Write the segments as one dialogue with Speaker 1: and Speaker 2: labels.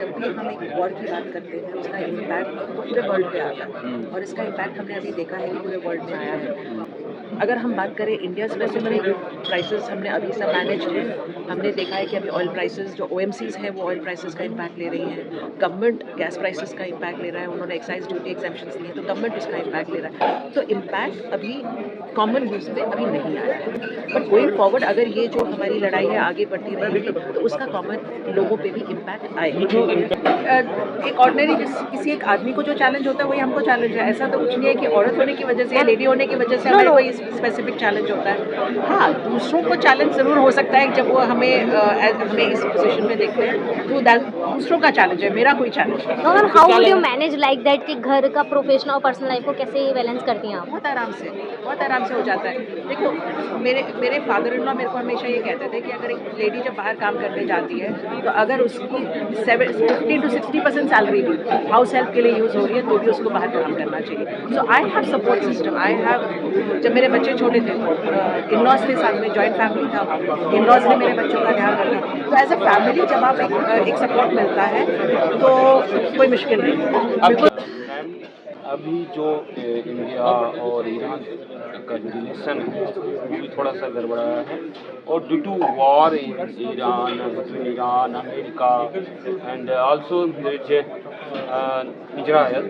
Speaker 1: जब भी हम एक वॉर की बात करते हैं उसका इम्पैक्ट तो पूरे वर्ल्ड पे आता है और इसका इम्पैक्ट हमने अभी देखा है कि पूरे वर्ल्ड में आया है। अगर हम बात करें इंडिया स्पेसिफिक प्राइसेस हमने अभी सब मैनेज है। हमने देखा है कि अभी ऑयल प्राइसेस जो ओएमसीज हैं वो ऑयल प्राइसेस का इम्पैक्ट ले रही हैं। गवर्नमेंट गैस प्राइसेस का इम्पैक्ट ले रहा है। उन्होंने एक्साइज ड्यूटी एग्जेम्पशंस दी हैं तो गवर्नमेंट उसका इम्पैक्ट ले रहा है। तो इम्पैक्ट अभी कॉमन यूज पे अभी नहीं आया है, बट गोइंग फॉरवर्ड अगर ये जो हमारी लड़ाई है आगे बढ़ती रहेगी तो उसका कॉमन लोगों पे भी इम्पैक्ट आएगा। एक ऑर्डिनरी किसी एक आदमी को जो चैलेंज होता है वही हमको चैलेंज है। ऐसा तो कुछ नहीं है कि औरत होने की वजह से या लेडी होने की वजह से हमें कोई स्पेसिफिक चैलेंज होता है। हाँ, दूसरों को चैलेंज ज़रूर हो सकता है जब वो हमें हमें इस पोजीशन में देखते हैं तो दूसरों का चैलेंज है, मेरा कोई चैलेंज नहीं।
Speaker 2: No ma'am, how would you manage like that कि घर का प्रोफेशनल और पर्सनल लाइफ को कैसे बैलेंस करती हैं आप?
Speaker 1: बहुत आराम से हो जाता है। देखो, मेरे फादर इन लॉ मेरे को हमेशा ये कहते थे कि अगर एक लेडी जब बाहर काम करने जाती है तो अगर उसकी 50 to 60% सैलरी भी हाउस हेल्प के लिए यूज़ हो रही है तो भी उसको बाहर काम करना चाहिए। So I have support system. I have, जब मेरे बच्चे छोटे थे इन लॉज के साथ में जॉइंट फैमिली था, इन लॉज ने मेरे बच्चों का ध्यान रखा। तो एज अ फैमिली जब आप एक सपोर्ट मिलता है तो कोई मुश्किल नहीं।
Speaker 3: मैम, अभी जो इंडिया और ईरान का जो रिलेशन है वो भी थोड़ा सा गड़बड़ाया है और due to war in Iran, between Iran America and also Israel,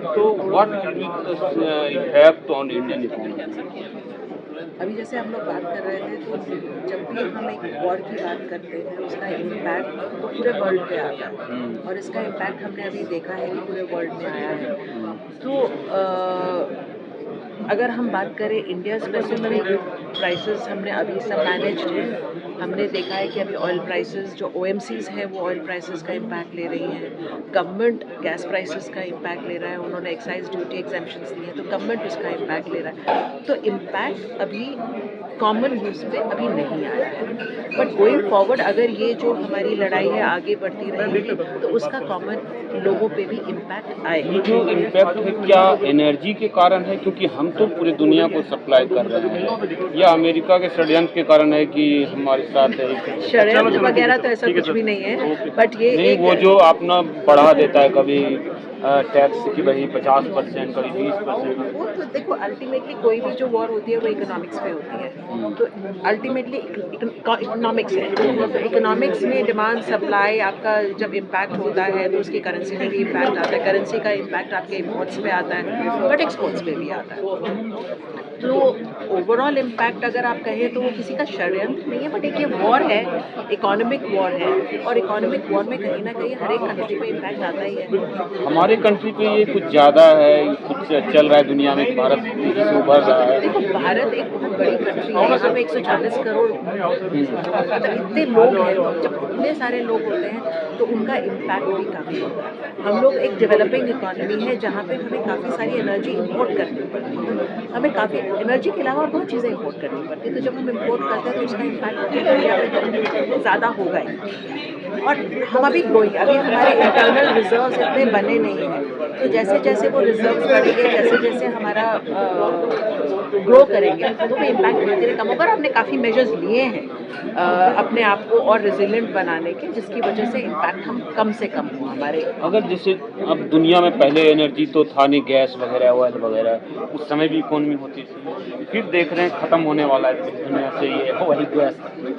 Speaker 3: तो what effect on Indian economy?
Speaker 1: अभी जैसे हम लोग बात कर रहे थे तो जब भी हम एक वॉर की बात करते हैं उसका इम्पैक्ट तो पूरे वर्ल्ड पे आता है और इसका इम्पैक्ट हमने अभी देखा है कि पूरे वर्ल्ड में आया है। तो अगर हम बात करें इंडिया स्पेसिफिक प्राइसेस हमने अभी सब मैनेज है। हमने देखा है कि अभी ऑयल प्राइसेस जो ओएमसीज हैं वो ऑयल प्राइसेस का इम्पैक्ट ले रही हैं। गवर्नमेंट गैस प्राइसेस का इम्पैक्ट ले रहा है। उन्होंने एक्साइज ड्यूटी एग्जेम्पशंस दी हैं तो गवर्नमेंट उसका इम्पैक्ट ले रहा है। तो इम्पैक्ट अभी कॉमन यूज पे अभी नहीं आया है, बट गोइंग फॉरवर्ड अगर ये जो हमारी लड़ाई है आगे बढ़ती रहेगी तो उसका कॉमन लोगों पे भी इम्पैक्ट आएगा।
Speaker 3: ये जो इम्पैक्ट है क्या एनर्जी के कारण है, क्योंकि हम तो पूरे दुनिया को सप्लाई कर रहे हैं, या अमेरिका के षड्यंत्र के कारण है कि हमारे साथ
Speaker 1: षड्यंत्र वगैरह तो ऐसा कुछ भी नहीं है, बट ये
Speaker 3: नहीं, वो जो अपना बढ़ा देता है कभी टैक्स की वही 50%, कभी 20%।
Speaker 1: वो तो देखो, अल्टीमेटली कोई भी जो वॉर होती है वो इकोनॉमिक्स पे होती है। तो अल्टीमेटली इकोनॉमिक्स है, तो इकोनॉमिक्स में डिमांड सप्लाई आपका जब इम्पैक्ट होता है तो उसकी करेंसी में भी इम्पैक्ट आता है। करेंसी का इम्पैक्ट आपके इम्पोर्ट्स पे आता है बट एक्सपोर्ट्स पे भी आता है। तो ओवरऑल इम्पैक्ट अगर आप कहें तो वो किसी का षड्यंत्र नहीं है, बट एक ये वॉर है, इकोनॉमिक वॉर है और इकोनॉमिक वॉर में कहीं ना कहीं हर एक कंट्री पे इम्पैक्ट आता ही है।
Speaker 3: हमारे कंट्री पे ये कुछ ज़्यादा है, कुछ चल रहा है दुनिया में, भारत तेजी से उभर रहा है।
Speaker 1: देखो, भारत एक बहुत बड़ी कंट्री है, यहाँ पे 140 करोड़ मतलब इतने लोग हैं। जब इतने सारे लोग होते हैं तो उनका इम्पैक्ट भी काफ़ी होता है। हम लोग एक डेवलपिंग इकोनॉमी है जहाँ पे हमें काफ़ी सारी एनर्जी इंपोर्ट करनी पड़ती है। हमें काफ़ी एनर्जी के अलावा और बहुत चीज़ें इंपोर्ट करनी पड़ती है। तो जब हम इंपोर्ट करते हैं तो उसका इम्पैक्ट इंडिया पे ज़्यादा होगा ही। और हम अभी ग्रोइंग, अभी हमारे इंटरनल रिजर्व्स इतने बने नहीं हैं। तो जैसे जैसे वो रिजर्व्स बढ़ेंगे, जैसे जैसे हमारा ग्रो करेंगे तो वो इम्पैक्ट धीरे धीरे कम होगा। और हमने काफ़ी मेजर्स लिए हैं अपने आप को और रेजिलिएंट बनाने के, जिसकी वजह से इम्पैक्ट हम कम से कम हो हमारे।
Speaker 3: अगर जैसे अब दुनिया में पहले एनर्जी तो था नहीं, गैस वगैरह ऑयल वगैरह, उस समय भी इकोनॉमी होती थी, फिर देख रहे हैं ख़त्म होने वाला है दुनिया से ये वही गैस।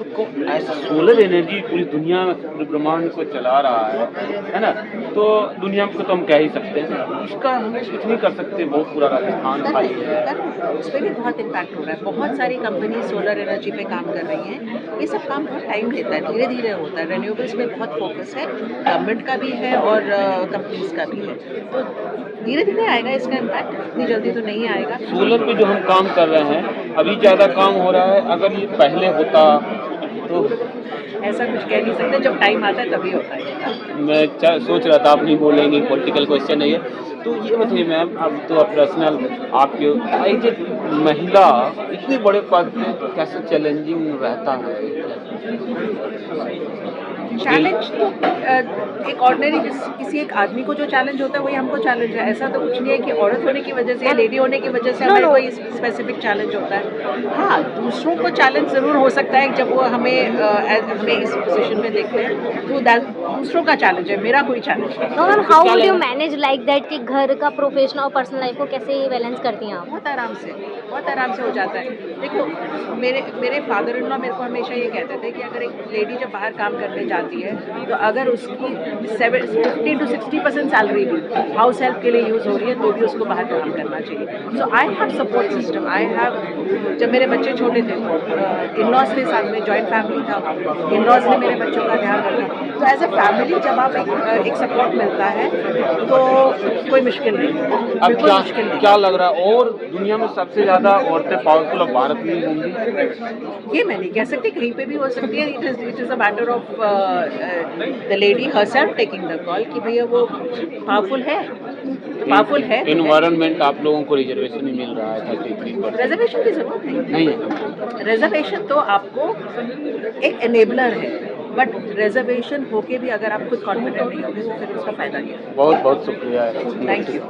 Speaker 3: तो ऐसा सोलर एनर्जी पूरी दुनिया में, पूरे ब्रह्मांड को चला रहा है ना? तो दुनिया को तो हम कह ही सकते हैं, इसका हम कुछ नहीं कर सकते। बहुत पूरा राजस्थान खाली है,
Speaker 1: उस पर भी बहुत इम्पैक्ट हो रहा है। बहुत सारी कंपनी सोलर एनर्जी पे काम कर रही हैं। ये सब काम बहुत टाइम लेता है, धीरे धीरे होता है। रेन्यूएबल्स में बहुत फोकस है, गवर्नमेंट का भी है और कंपनीज का भी है। तो धीरे धीरे आएगा इसका इम्पैक्ट, इतनी जल्दी तो नहीं आएगा।
Speaker 3: सोलर पे जो हम काम कर रहे हैं अभी ज़्यादा काम हो रहा है, अगर ये पहले होता तो
Speaker 1: ऐसा कुछ कह नहीं सकते, जब टाइम आता है तभी होता है।
Speaker 3: मैं सोच रहा था आप नहीं बोलेंगे, पॉलिटिकल क्वेश्चन नहीं है। तो ये बताइए मैम, अब तो पर्सनल आपके एज ए महिला इतने बड़े पद पे तो कैसे चैलेंजिंग रहता है?
Speaker 1: चैलेंज तो एक ऑर्डिनरी किसी एक आदमी को जो चैलेंज होता है वही हमको चैलेंज है। ऐसा तो कुछ नहीं है कि औरत होने की वजह से या लेडी होने की वजह से हमें कोई स्पेसिफिक चैलेंज होता है। हाँ, दूसरों को चैलेंज ज़रूर हो सकता है जब वो हमें इस पोजीशन में देखते हैं। तो दूसरों का चैलेंज है, मेरा कोई चैलेंज नहीं।
Speaker 2: No ma'am, how would you manage like that कि घर का प्रोफेशनल और पर्सनल लाइफ को कैसे बैलेंस करती हैं आप?
Speaker 1: बहुत आराम से हो जाता है। देखो, मेरे फादर इन लॉ मेरे को हमेशा ये कहते थे कि अगर एक लेडी जब बाहर काम करने जाती है तो अगर उसकी 50 to 60% सैलरी भी हाउस हेल्प के लिए यूज़ हो रही है तो भी उसको बाहर काम करना चाहिए। So I have support system, I have, जब मेरे बच्चे छोटे थे इन लॉज के साथ में जॉइंट फैमिली था, इन लॉज ने मेरे बच्चों का ध्यान रखा। तो एज अ फैमिली जब आप एक सपोर्ट मिलता है तो कोई मुश्किल नहीं,
Speaker 3: अब
Speaker 1: बिल्कुल मुश्किल नहीं।
Speaker 3: क्या लग रहा है, और दुनिया में सबसे ज्यादा औरतें पावरफुल अब भारत में ही होंगी?
Speaker 1: ये मैं नहीं कह सकती, कहीं पे भी हो सकती है। It is a matter of the lady herself taking the call कि भैया वो पावरफुल है, तो पावरफुल है।
Speaker 3: एनवायरनमेंट आप लोगों को रिजर्वेशन नहीं मिल रहा है 33%।
Speaker 1: रिजर्वेशन की जरूरत
Speaker 3: नहीं
Speaker 1: नहीं
Speaker 3: है।
Speaker 1: रिजर्वेशन तो आपको एक एनेबलर है, बट रिजर्वेशन होके भी अगर आप खुद कॉन्फिडेंट नहीं होगे तो फिर उसका फायदा क्या है।
Speaker 3: बहुत बहुत शुक्रिया।
Speaker 1: Thank you.